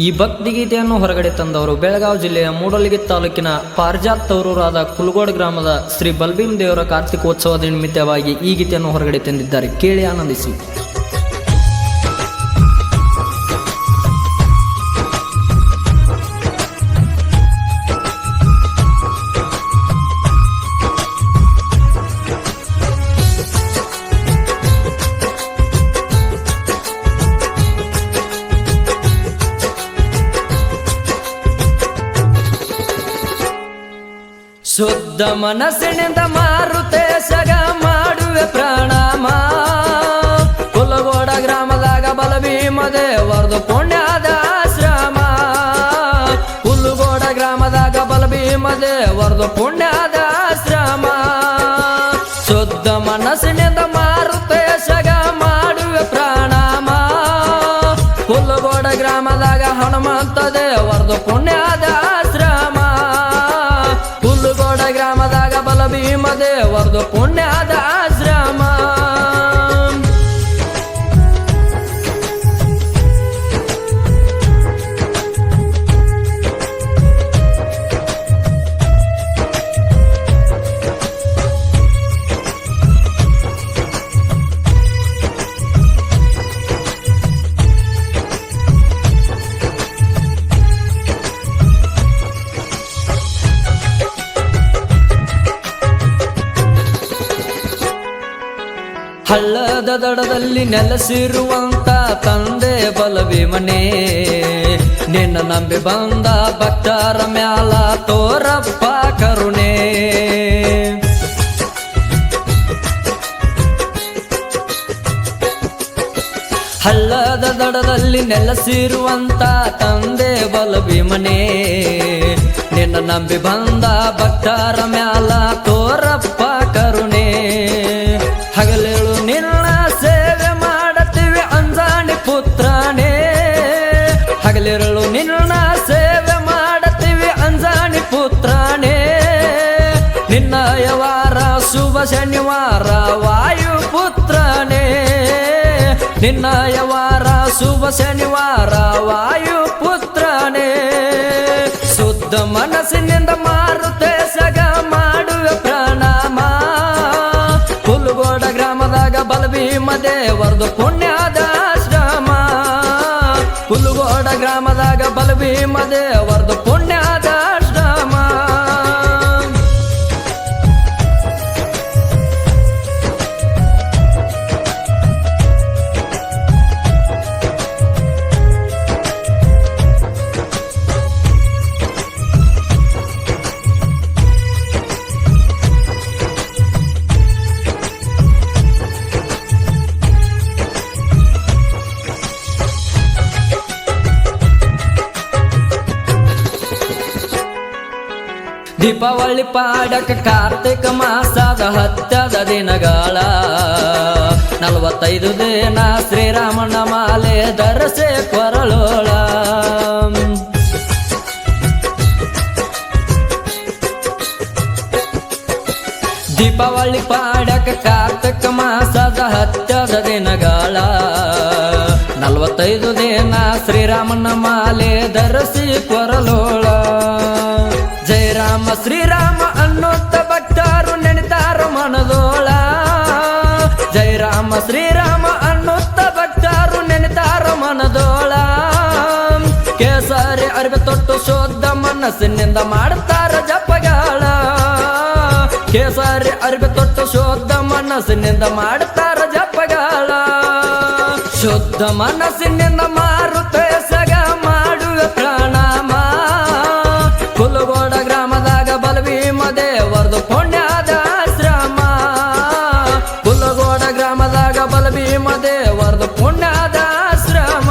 ಈ ಭಕ್ತಿಗೀತೆಯನ್ನು ಹೊರಗಡೆ ತಂದವರು ಬೆಳಗಾವಿ ಜಿಲ್ಲೆಯ ಮೂಡಲಗಿ ತಾಲೂಕಿನ ಪಾರಿಜಾತ್ ತವರೂರಾದ ಕುಲಗೋಡ ಗ್ರಾಮದ ಶ್ರೀ ಬಲಭೀಮ ದೇವರ ಕಾರ್ತಿಕೋತ್ಸವದ ನಿಮಿತ್ತವಾಗಿ ಈ ಗೀತೆಯನ್ನು ಹೊರಗಡೆ ತಂದಿದ್ದಾರೆ. ಕೇಳಿ ಆನಂದಿಸಿ. ಶುದ್ಧ ಮನಸ್ಸಿನಿಂದ ಮಾರುತೇಶಗ ಮಾಡುವೆ ಪ್ರಣಾಮ. ಕುಲಗೋಡ ಗ್ರಾಮದಾಗ ಬಲಭೀಮ ದೇವರದು ಪುಣ್ಯದ ಆಶ್ರಮ. ಕುಲಗೋಡ ಗ್ರಾಮದಾಗ ಬಲಭೀಮ ದೇವರದು ಪುಣ್ಯದ ಆಶ್ರಮ. ಶುದ್ಧ ಮನಸ್ಸಿನಿಂದ ಮಾರುತೇಶಗ ಮಾಡುವೆ ಪ್ರಣಾಮ. ಕುಲಗೋಡ ಗ್ರಾಮದಾಗ ಹನುಮಂತ ದೇವರದು ಪುಣ್ಯದ ಆಶ್ರಮ. ಗ್ರಾಮದಾಗ ಬಲಭೀಮ ದೇವರದು ಪುಣ್ಯದ ಆಶ್ರಮ. ಹಳ್ಳದ ದಡದಲ್ಲಿ ನೆಲೆಸಿರುವಂತ ತಂದೆ ಬಲಭೀಮನೇ, ನಿನ್ನ ನಂಬಿ ಬಂದ ಭಕ್ತರ ಮ್ಯಾಲ ತೋರಪ್ಪ ಕರುಣೆ. ಹಳ್ಳದ ದಡದಲ್ಲಿ ನೆಲೆಸಿರುವಂತ ತಂದೆ ಬಲಭೀಮನೇ, ನಿನ್ನ ನಂಬಿ ಬಂದ ಭಕ್ತರ ಮ್ಯಾಲ ತೋರಪ್ಪ ಕರುಣೆ. ಹಗಲೇಳು ನಿನ್ನ ಸೇವೆ ಮಾಡತೀವಿ ಅಂಜಾಣಿ ಪುತ್ರನೇ. ಹಗಲಿರಳು ನಿನ್ನ ಸೇವೆ ಮಾಡತೀವಿ ಅಂಜಾಣಿ ಪುತ್ರನೇ. ನಿನ್ನಯ ವಾರ ಶುಭ ಶನಿವಾರ ವಾಯು ಪುತ್ರನೇ. ನಿನ್ನಯ ವಾರ ಶುಭ ಶನಿವಾರ ವಾಯು ಪುತ್ರನೇ. ಶುದ್ಧ ಮನಸ್ಸಿನಿಂದ ಮಾರುತೇಶಗ ಮಾಡುವೆ ಪ್ರಣಾಮ. ಕುಲಗೋಡ ಗ್ರಾಮದಾಗ ಬಲಭೀಮ ದೇವರದು ಪುಣ್ಯದ ಆಶ್ರಮ. ಕುಲಗೋಡ ಗ್ರಾಮದಾಗ ಬಲಭೀಮ ದೇವರದು ಪುಣ್ಯದ ಆಶ್ರಮ. ದೀಪಾವಳಿ ಪಾಡಕ ಕಾರ್ತಿಕ ಮಾಸದ ಹತ್ಯದ ದಿನಗಳ 45 ದಿನ ಶ್ರೀರಾಮನ ಮಾಲೆ ಧರಿಸೆ ಕೊರಳೋಳ. ದೀಪಾವಳಿ ಪಾಡಕ ಕಾರ್ತಿಕ ಮಾಸದ ಹತ್ಯದ ದಿನಗಳ 45 ದಿನ ಶ್ರೀರಾಮನ ಮಾಲೆ ಧರಿಸಿ ಕೊರಳೋಳ. ಜಯ ರಾಮ ಶ್ರೀರಾಮ ಅನ್ನುತ್ತ ಭಕ್ತರು ನೆನೆತಾರ ಮನದೋಳ. ಜಯ ರಾಮ ಶ್ರೀರಾಮ ಅನ್ನುತ್ತ ಭಕ್ತರು ನೆನೆತಾರ ಮನದೋಳ. ಕೇಸರಿ ಅರಿವೆ ತೊಟ್ಟು ಶುದ್ಧ ಮನಸ್ಸಿನಿಂದ ಮಾಡುತ್ತಾರ ಜಪಗಾಳ. ಕೇಸರಿ ಅರಿವೆ ತೊಟ್ಟು ಶುದ್ಧ ಮನಸ್ಸಿನಿಂದ ಮಾಡುತ್ತಾರ ಜಪಗಾಳ. ಶುದ್ಧ ಮನಸ್ಸಿನಿಂದ ಮಾರುತೇಶಗ ಮಾಡುವೆ ಪ್ರಣಾಮ. ಕುಲಗೋಡ ಗ್ರಾಮದಾಗ ಬಲಭೀಮ ದೇವರದು ಪುಣ್ಯದ ಆಶ್ರಮ. ಕುಲಗೋಡ ಗ್ರಾಮದಾಗ ಬಲಭೀಮ ದೇವರದು ಪುಣ್ಯದ ಆಶ್ರಮ.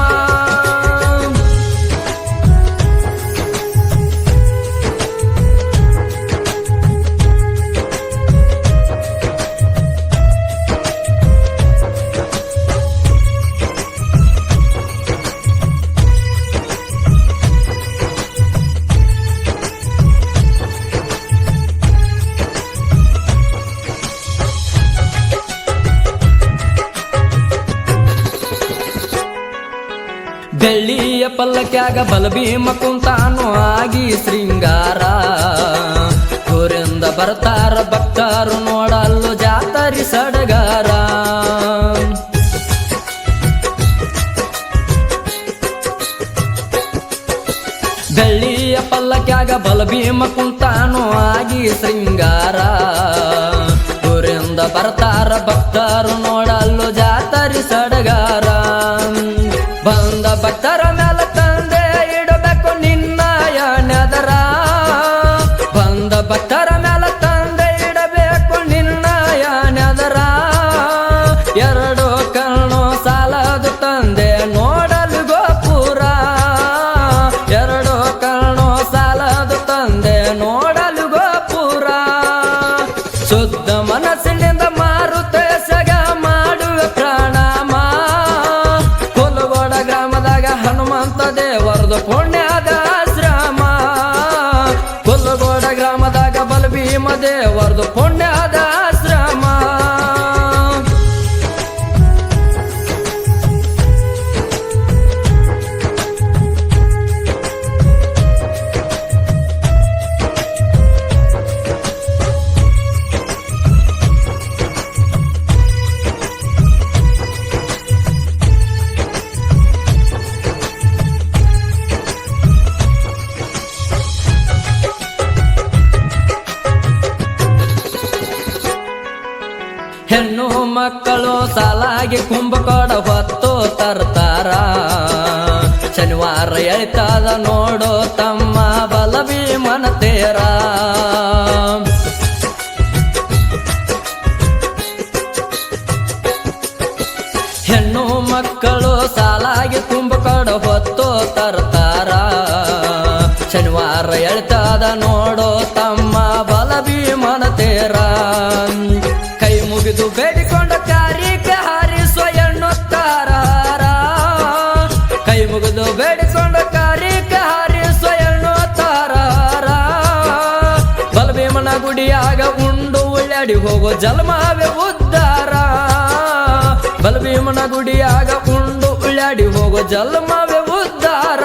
ಬೆಳ್ಳಿಯ ಪಲ್ಲಕ್ಯಾಗ ಬಲಭೀಮ ಕುಂತಾನು ಆಗಿ ಶೃಂಗಾರ ಊರಿಂದ ಬರ್ತಾರ ಭಕ್ತರು ನೋಡಲು ಜಾತರಿ ಸಡಗಾರ ಬೆಳ್ಳಿಯ ಪಲ್ಲಕ್ಯಾಗ ಬಲಭೀಮ ಕುಂತಾನು ಆಗಿ ಶೃಂಗಾರ ಊರಿಂದ ಬರ್ತಾರ ಭಕ್ತರು ನೋಡಲು ಜಾತರಿ ಸಡಗಾರ ಬಂದ ಭಕ್ತರ ಮೇಲೆ ತಂದೆ ಇಡಬೇಕು ನಿನ್ನಯ ನೆದರ ಬಂದ ಭಕ್ತರ ಮೇಲೆ ತಂದೆ ಇಡಬೇಕು ನಿನ್ನಯ ನೆದರ ಎರಡು ಕಣ್ಣು ಸಾಲದು ತಂದೆ ನೋಡಲು ಗೋಪುರ ಎರಡು ಕಣ್ಣು ಸಾಲದು ತಂದೆ ನೋಡಲು ಗೋಪುರ ಶುದ್ಧ ಮನಸ್ಸಿನಿಂದ ಮಾರುತೇಶಗ ಮಾಡುವ ಪ್ರಣಾಮ ಕುಲಗೋಡ ಗ್ರಾಮದಾಗ ಹನುಮಂತ ದೇವರದು ಪುಣ್ಯದ ಆಶ್ರಮ ಕುಲಗೋಡ ಗ್ರಾಮದಾಗ ಬಲಭೀಮ ದೇವರದು ಪುಣ್ಯದ ಆಶ್ರಮ ಹೆಣ್ಣು ಮಕ್ಕಳು ಸಾಲಾಗಿ ಕುಂಭಕೋಡ ಹೊತ್ತು ತರ್ತಾರ ಶನಿವಾರ ಎಳಿತಾದ ನೋಡೋ ತಮ್ಮ ಬಲಭೀಮನ ತೇರ ಹೆಣ್ಣು ಮಕ್ಕಳು ಸಾಲಾಗಿ ಕುಂಭಕೋಡ ಹೊತ್ತು ತರ್ತಾರ ಶನಿವಾರ ಎಳಿತಾದ ನೋಡೋ ತಮ್ಮ ಬಲಭೀಮನ ತೇರ ಕೈ ಮುಗಿದು ಬೇಡಿಕೊಂಡ ಕಾರ್ಯಕ್ಕೆ ಹಾರಿಸುವ ಎನ್ನುತ್ತಾರ ಕೈ ಮುಗಿದು ಬೇಡಿಕೊಂಡ ಕಾರ್ಯಕ್ಕೆ ಹಾರಿಸುವ ಎನ್ನುತ್ತಾರ ಬಲಭೀಮನ ಗುಡಿಯಾಗ ಉಂಡು ಉಳ್ಳಾಡಿ ಹೋಗೋ ಜನ್ಮವೇ ಉದ್ಧಾರ ಬಲಭೀಮನ ಗುಡಿಯಾಗ ಉಂಡು ಉಳ್ಳಾಡಿ ಹೋಗೋ ಜನ್ಮವೇ ಉದ್ಧಾರ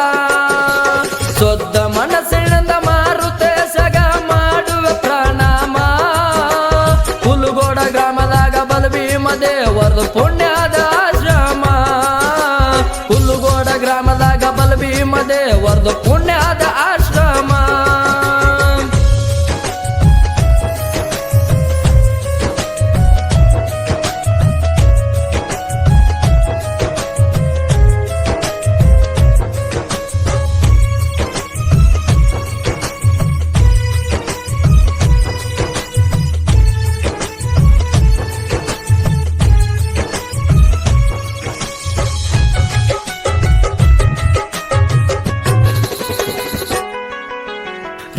ಶುದ್ಧ ಮನಸ್ಸಿನಿಂದ ಮಾರುತೇಶಗ ಮಾಡುವ ಪ್ರಣಾಮ ಕುಲಗೋಡ ಗ್ರಾಮದಾಗ ಬಲಭೀಮ ದೇವರದು ಪುಣ್ಯದ ಆಶ್ರಮ ಕುಲಗೋಡ ಗ್ರಾಮದಾಗ ಬಲಭೀಮ ದೇವರದು ಪುಣ್ಯದ ಆಶ್ರಮ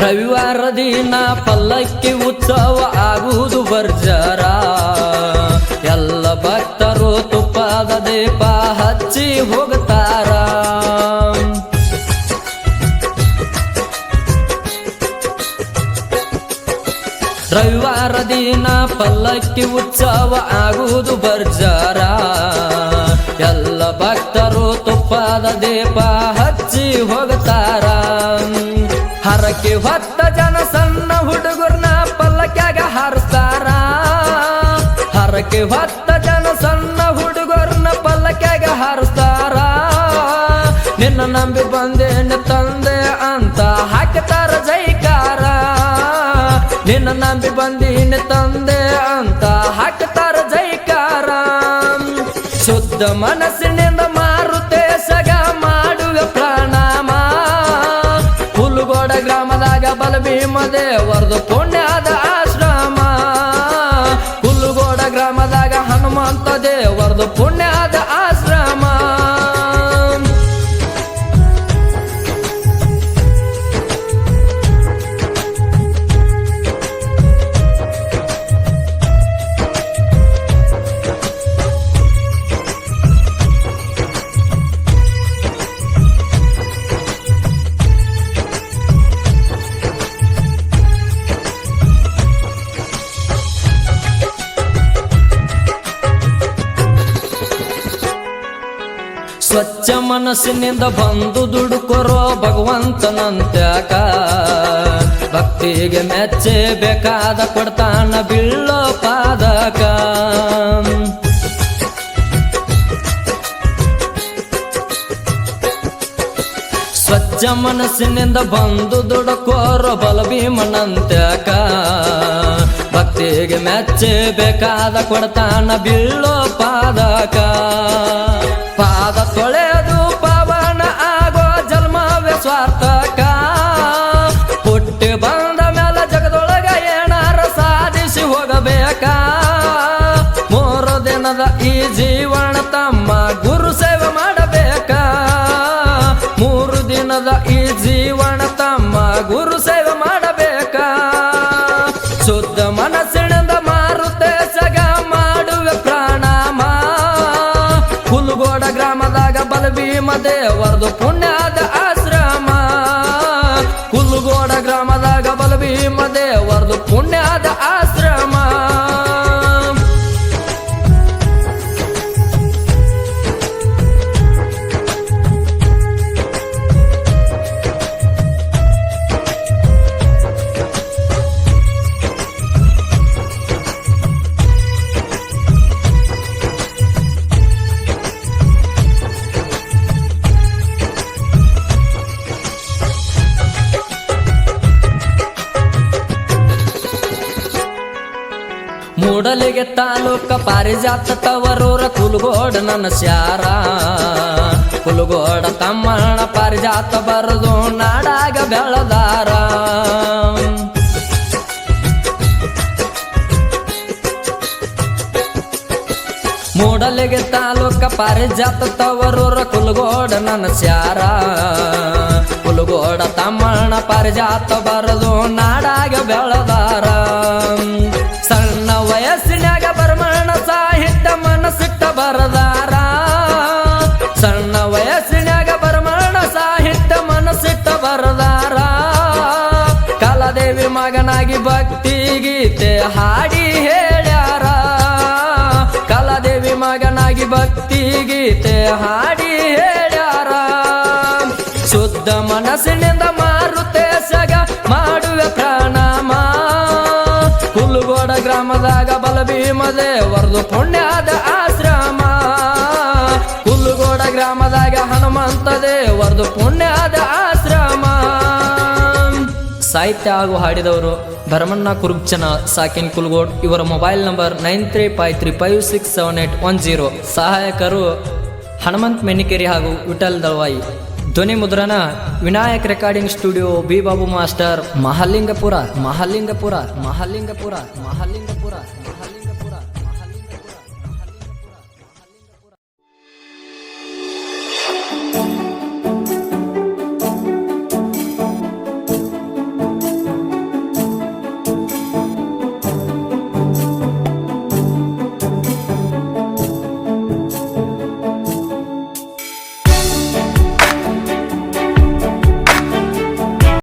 ರವಿವಾರ ದಿನ ಪಲ್ಲಕ್ಕಿ ಉತ್ಸವ ಆಗುವುದು ಬರ್ಜರ ಎಲ್ಲ ಭಕ್ತರು ತುಪ್ಪದ ದೀಪ ಹಚ್ಚಿ ಹೋಗ್ತಾರ ರವಿವಾರ ದಿನ ಪಲ್ಲಕ್ಕಿ ಉತ್ಸವ ಆಗುವುದು ಬರ್ಜರ ಎಲ್ಲ ಭಕ್ತರು ತುಪ್ಪದ ದೀಪ ಹಚ್ಚಿ ಹೋಗ್ತಾರ ಹರಕೆ ಹೊತ್ತ ಜನ ಸಣ್ಣ ಹುಡುಗರ್ನ ಪಲ್ಲಕ್ಯಾಗ ಹಾರಿಸ್ತಾರ ಹರಕೆ ಹೊತ್ತ ಜನ ಸಣ್ಣ ಹುಡುಗರ್ನ ಪಲ್ಲಕ್ಯಾಗ ಹಾರಿಸ್ತಾರ ನಿನ್ನ ನಂಬಿ ಬಂದೇನ ತಂದೆ ಅಂತ ಹಾಕ್ತಾರ ಜೈಕಾರ ನಿನ್ನ ನಂಬಿ ಬಂದೀನ ತಂದೆ ಅಂತ ಹಾಕ್ತಾರ ಜೈಕಾರ ಶುದ್ಧ ಮನಸ್ಸಿನಿಂದ ಮಾರುತೇಶಗ ಮಾಡುವ ಪ್ರಣಾಮ ಕುಲಗೋಡ ಗ್ರಾಮದಾಗ ಬಲಭೀಮ ದೇವರದು ಪುಣ್ಯದ ಆಶ್ರಮ ಕುಲಗೋಡ ಗ್ರಾಮದಾಗ ಹನುಮಂತ ದೇವರದು ಪುಣ್ಯದ ಆಶ್ರಮ ಮನಸ್ಸಿನಿಂದ ಬಂದು ದುಡುಕೊರೋ ಭಗವಂತನಂತ್ಯಾಕ ಭಕ್ತಿಗೆ ಮೆಚ್ಚೆ ಬೇಕಾದ ಕೊಡ್ತಾನ ಬೀಳೋ ಪಾದಕ ಸ್ವಚ್ಛ ಮನಸ್ಸಿನಿಂದ ಬಂದು ದುಡುಕೋರೋ ಬಲಭೀಮನಂತ್ಯಾಕ ಭಕ್ತಿಗೆ ಮೆಚ್ಚೆ ಬೇಕಾದ ಕೊಡ್ತಾನ ಬೀಳೋ ಪಾದಕ ಪಾದ ತೊಳೆದು ಪವನ ಆಗೋ ಜನ್ಮವೇ ಸ್ವಾರ್ಥಕ ಹುಟ್ಟಿ ಬಂದ ಮೇಲೆ ಜಗದೊಳಗ ಏನಾರ ಸಾಧಿಸಿ ಹೋಗಬೇಕ ಮೂರು ದಿನದ ಈ ಜೀವನ ತಮ್ಮ ಗುರು ಸೇವೆ ಮಾಡಬೇಕ ಮೂರು ದಿನದ ಈ ಜೀವನ ತಮ್ಮ ಗುರು ಸೇವೆ ಮಾಡಬೇಕ ಶುದ್ಧ ಮನಸ್ಸಿನಿಂದ ಮಾರುತೇಶಗ ಮಾಡುವೆ ಪ್ರಣಾಮ ಕುಲಗೋಡ ಗ್ರಾಮದಾಗ ಬಲಭೀಮ ದೇವರದು ಪುಣ್ಯದ ಆಶ್ರಮ ಕುಲಗೋಡ ಗ್ರಾಮದಾಗ ಬಲಭೀಮ ದೇವರದು ಪುಣ್ಯದ ಆಶ್ರಮ ಮೂಡಲಿಗೆ ತಾಲೂಕ ಪಾರಿಜಾತ ತವರೂರ ಕುಲಗೋಡ ನನ್ನ ಸ್ಯಾರ ಕುಲಗೋಡ ತಮ್ಮಣ್ಣ ಪಾರಿಜಾತ ಬರದು ನಾಡಾಗ ಬೆಳದಾರ ಮೂಡಲಿಗೆ ತಾಲೂಕ ಪಾರಿಜಾತ ತವರೂರ ಕುಲಗೋಡ ನನ್ನ ಸ್ಯಾರ ಕುಲಗೋಡ ತಮ್ಮಣ್ಣ ಪಾರಿಜಾತ ಬರದು ನಾಡಾಗ ಬೆಳದಾರ ಸಣ್ಣ ವಯಸ್ಸಿನಾಗ ಬರ್ಮಣ ಸಾಹಿತ್ಯ ಮನಸ್ಸಿಟ್ಟ ಬರದಾರ ಸಣ್ಣ ವಯಸ್ಸಿನಾಗ ಬರ್ಮಣ ಸಾಹಿತ್ಯ ಮನಸ್ಸಿಟ್ಟ ಬರದಾರ ಕಲಾದೇವಿ ಮಗನಾಗಿ ಭಕ್ತಿ ಗೀತೆ ಹಾಡಿ ಹೇಳ್ಯಾರ ಕಲಾದೇವಿ ಮಗನಾಗಿ ಭಕ್ತಿ ಗೀತೆ ಹಾಡಿ ಹೇಳ್ಯಾರ ಶುದ್ಧ ಮನಸ್ಸಿನಿಂದ ಮಾರುತೇಶಗ ಮಾಡುವೆ ಪ್ರಣಾಮ ಕುಲಗೋಡ ಗ್ರಾಮದಾಗ ಬಲಭೀಮ ದೇವರದು ಪುಣ್ಯದ ಆಶ್ರಮ ಕುಲಗೋಡ ಗ್ರಾಮದಾಗ ಹನುಮಂತ ದೇವರದು ಪುಣ್ಯದ ಆಶ್ರಮ ಸಾಹಿತ್ಯ ಹಾಗೂ ಹಾಡಿದವರು ಭರಮಣ್ಣ ಕುರುಬ್ಚನ ಸಾಕಿನ್ ಕುಲಗೋಡ್ ಇವರ ಮೊಬೈಲ್ ನಂಬರ್ 9353567810 ಸಹಾಯಕರು ಹನುಮಂತ್ ಮೆನ್ನಿಕೇರಿ ಹಾಗೂ ವಿಠಲ್ ದಳವಾಯಿ ಧ್ವನಿ ಮುದ್ರಣ Vinayak recording studio B Babu master Mahalingapura.